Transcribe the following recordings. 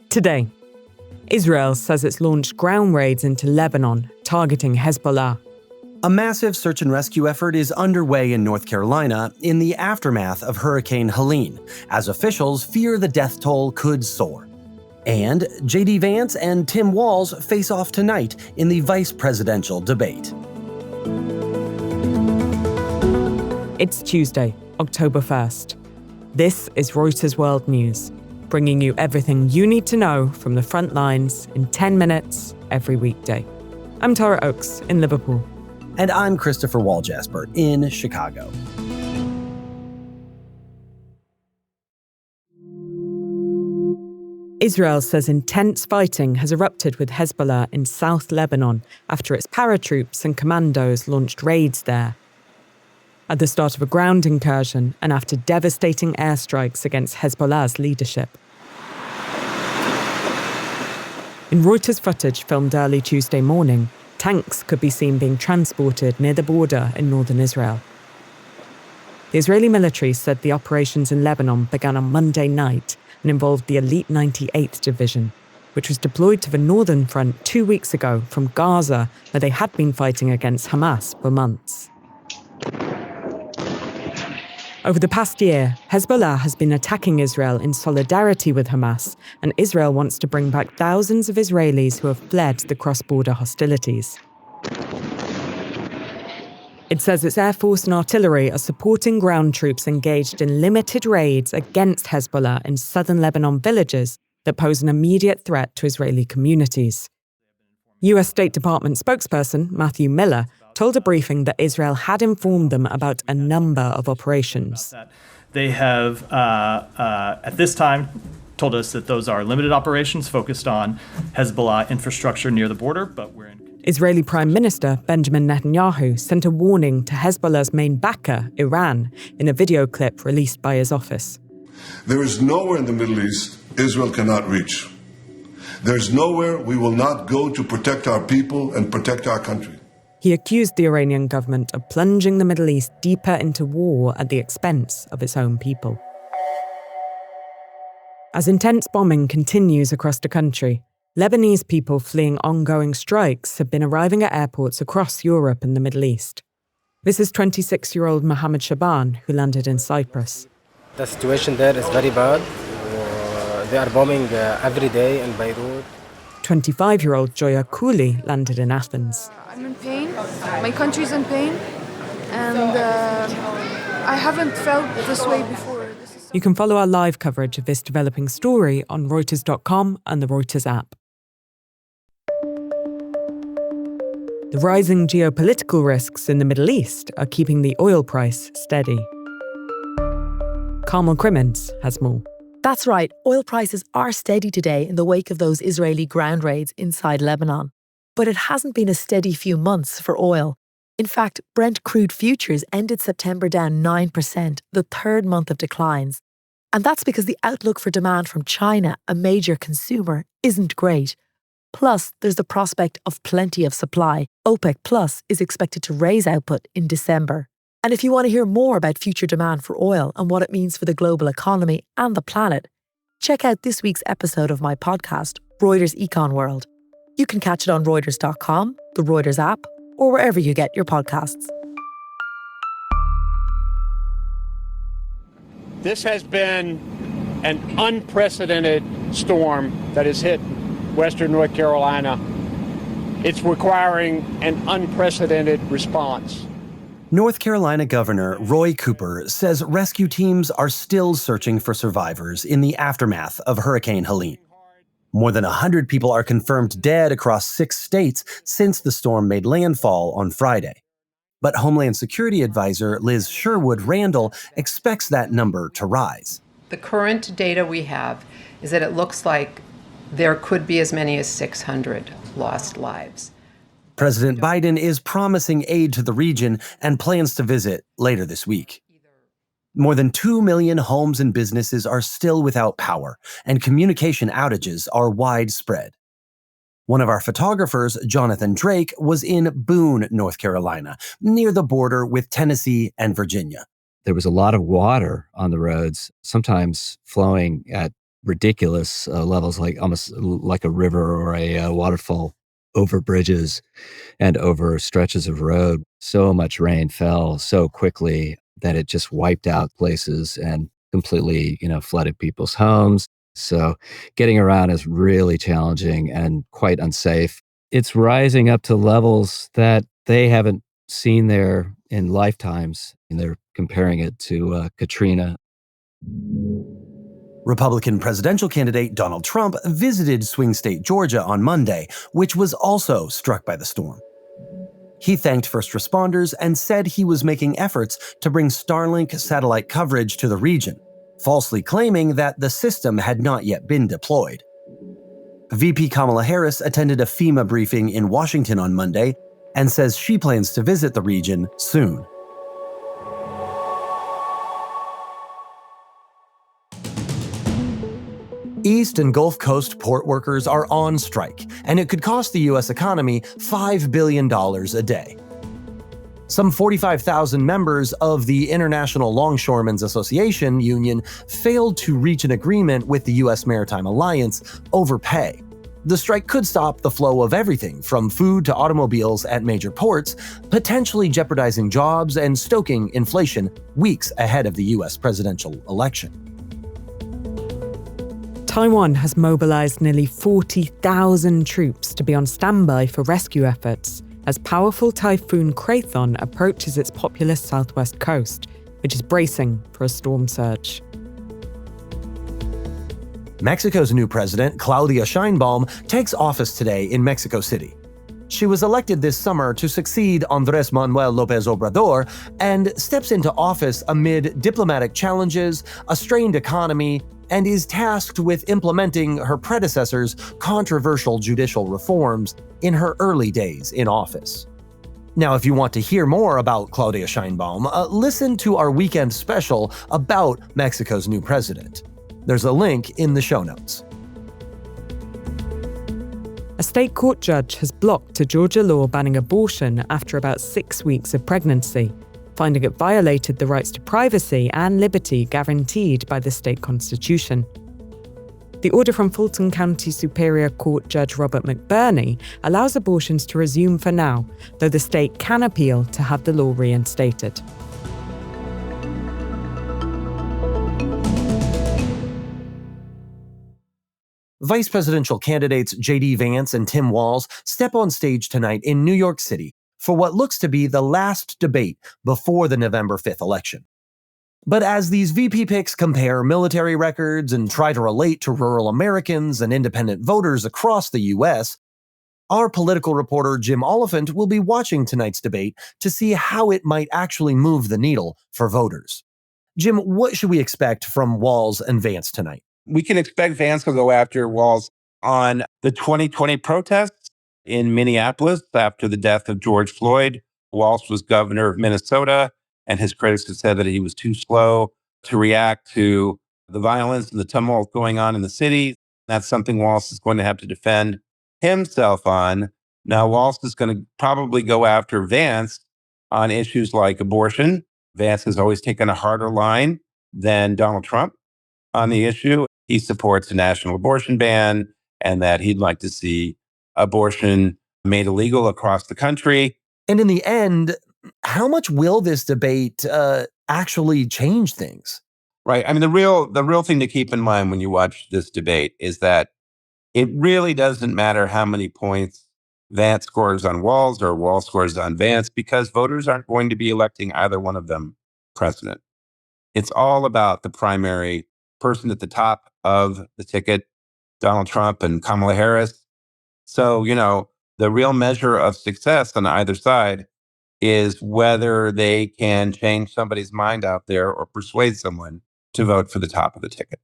Today, Israel says it's launched ground raids into Lebanon, targeting Hezbollah. A massive search and rescue effort is underway in North Carolina in the aftermath of Hurricane Helene, as officials fear the death toll could soar. And J.D. Vance and Tim Walz face off tonight in the vice presidential debate. It's Tuesday, October 1st. This is Reuters World News, bringing you everything you need to know from the front lines in 10 minutes every weekday. I'm Tara Oakes in Liverpool. And I'm Christopher Walljasper in Chicago. Israel says intense fighting has erupted with Hezbollah in South Lebanon after its paratroops and commandos launched raids there. At the start of a ground incursion and after devastating airstrikes against Hezbollah's leadership. In Reuters footage filmed early Tuesday morning, tanks could be seen being transported near the border in northern Israel. The Israeli military said the operations in Lebanon began on Monday night and involved the elite 98th Division, which was deployed to the northern front 2 weeks ago from Gaza, where they had been fighting against Hamas for months. Over the past year, Hezbollah has been attacking Israel in solidarity with Hamas, and Israel wants to bring back thousands of Israelis who have fled the cross-border hostilities. It says its air force and artillery are supporting ground troops engaged in limited raids against Hezbollah in southern Lebanon villages that pose an immediate threat to Israeli communities. US State Department spokesperson Matthew Miller told a briefing that Israel had informed them about a number of operations. They have, at this time, told us that those are limited operations focused on Hezbollah infrastructure near the border, but we're in... Israeli Prime Minister Benjamin Netanyahu sent a warning to Hezbollah's main backer, Iran, in a video clip released by his office. There is nowhere in the Middle East Israel cannot reach. There's nowhere we will not go to protect our people and protect our country. He accused the Iranian government of plunging the Middle East deeper into war at the expense of its own people. As intense bombing continues across the country, Lebanese people fleeing ongoing strikes have been arriving at airports across Europe and the Middle East. This is 26-year-old Mohammed Shaban, who landed in Cyprus. The situation there is very bad. They are bombing every day in Beirut. 25-year-old Joya Kouli landed in Athens. I'm in pain. My country's in pain. And I haven't felt this way before. You can follow our live coverage of this developing story on Reuters.com and the Reuters app. The rising geopolitical risks in the Middle East are keeping the oil price steady. Carmel Crimmins has more. That's right, oil prices are steady today in the wake of those Israeli ground raids inside Lebanon. But it hasn't been a steady few months for oil. In fact, Brent crude futures ended September down 9%, the third month of declines. And that's because the outlook for demand from China, a major consumer, isn't great. Plus, there's the prospect of plenty of supply. OPEC Plus is expected to raise output in December. And if you want to hear more about future demand for oil and what it means for the global economy and the planet, check out this week's episode of my podcast, Reuters Econ World. You can catch it on Reuters.com, the Reuters app, or wherever you get your podcasts. This has been an unprecedented storm that has hit Western North Carolina. It's requiring an unprecedented response. North Carolina Governor Roy Cooper says rescue teams are still searching for survivors in the aftermath of Hurricane Helene. More than 100 people are confirmed dead across 6 states since the storm made landfall on Friday. But Homeland Security Advisor Liz Sherwood Randall expects that number to rise. The current data we have is that it looks like there could be as many as 600 lost lives. President Biden is promising aid to the region and plans to visit later this week. More than 2 million homes and businesses are still without power, and communication outages are widespread. One of our photographers, Jonathan Drake, was in Boone, North Carolina, near the border with Tennessee and Virginia. There was a lot of water on the roads, sometimes flowing at ridiculous levels, like almost like a river or a waterfall over bridges and over stretches of road. So much rain fell so quickly that it just wiped out places and completely, flooded people's homes. So getting around is really challenging and quite unsafe. It's rising up to levels that they haven't seen there in lifetimes. And they're comparing it to Katrina. Republican presidential candidate Donald Trump visited swing state Georgia on Monday, which was also struck by the storm. He thanked first responders and said he was making efforts to bring Starlink satellite coverage to the region, falsely claiming that the system had not yet been deployed. VP Kamala Harris attended a FEMA briefing in Washington on Monday and says she plans to visit the region soon. East and Gulf Coast port workers are on strike, and it could cost the U.S. economy $5 billion a day. Some 45,000 members of the International Longshoremen's Association union failed to reach an agreement with the U.S. Maritime Alliance over pay. The strike could stop the flow of everything from food to automobiles at major ports, potentially jeopardizing jobs and stoking inflation weeks ahead of the U.S. presidential election. Taiwan has mobilized nearly 40,000 troops to be on standby for rescue efforts as powerful Typhoon Krathon approaches its populous southwest coast, which is bracing for a storm surge. Mexico's new president, Claudia Sheinbaum, takes office today in Mexico City. She was elected this summer to succeed Andrés Manuel López Obrador and steps into office amid diplomatic challenges, a strained economy, and is tasked with implementing her predecessor's controversial judicial reforms in her early days in office. Now, if you want to hear more about Claudia Sheinbaum, listen to our weekend special about Mexico's new president. There's a link in the show notes. A state court judge has blocked a Georgia law banning abortion after about 6 weeks of pregnancy, finding it violated the rights to privacy and liberty guaranteed by the state constitution. The order from Fulton County Superior Court Judge Robert McBurney allows abortions to resume for now, though the state can appeal to have the law reinstated. Vice presidential candidates J.D. Vance and Tim Walz step on stage tonight in New York City for what looks to be the last debate before the November 5th election. But as these VP picks compare military records and try to relate to rural Americans and independent voters across the U.S., our political reporter Jim Oliphant will be watching tonight's debate to see how it might actually move the needle for voters. Jim, what should we expect from Walz and Vance tonight? We can expect Vance will go after Walz on the 2020 protests in Minneapolis after the death of George Floyd. Walz was governor of Minnesota, and his critics have said that he was too slow to react to the violence and the tumult going on in the city. That's something Walz is going to have to defend himself on. Now, Walz is going to probably go after Vance on issues like abortion. Vance has always taken a harder line than Donald Trump on the issue. He supports a national abortion ban and that he'd like to see abortion made illegal across the country. And in the end, how much will this debate actually change things? Right. I mean, the real thing to keep in mind when you watch this debate is that it really doesn't matter how many points Vance scores on Walz or Walz scores on Vance, because voters aren't going to be electing either one of them president. It's all about the primary person at the top of the ticket, Donald Trump and Kamala Harris. So, the real measure of success on either side is whether they can change somebody's mind out there or persuade someone to vote for the top of the ticket.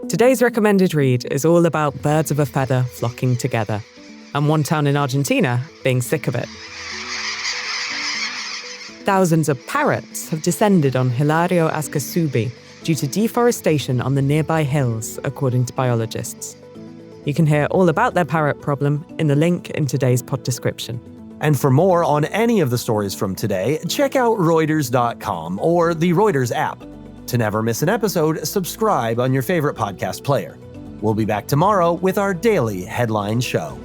Today's recommended read is all about birds of a feather flocking together, and one town in Argentina being sick of it. Thousands of parrots have descended on Hilario Ascasubi due to deforestation on the nearby hills, according to biologists. You can hear all about their parrot problem in the link in today's pod description. And for more on any of the stories from today, check out Reuters.com or the Reuters app. To never miss an episode, subscribe on your favorite podcast player. We'll be back tomorrow with our daily headline show.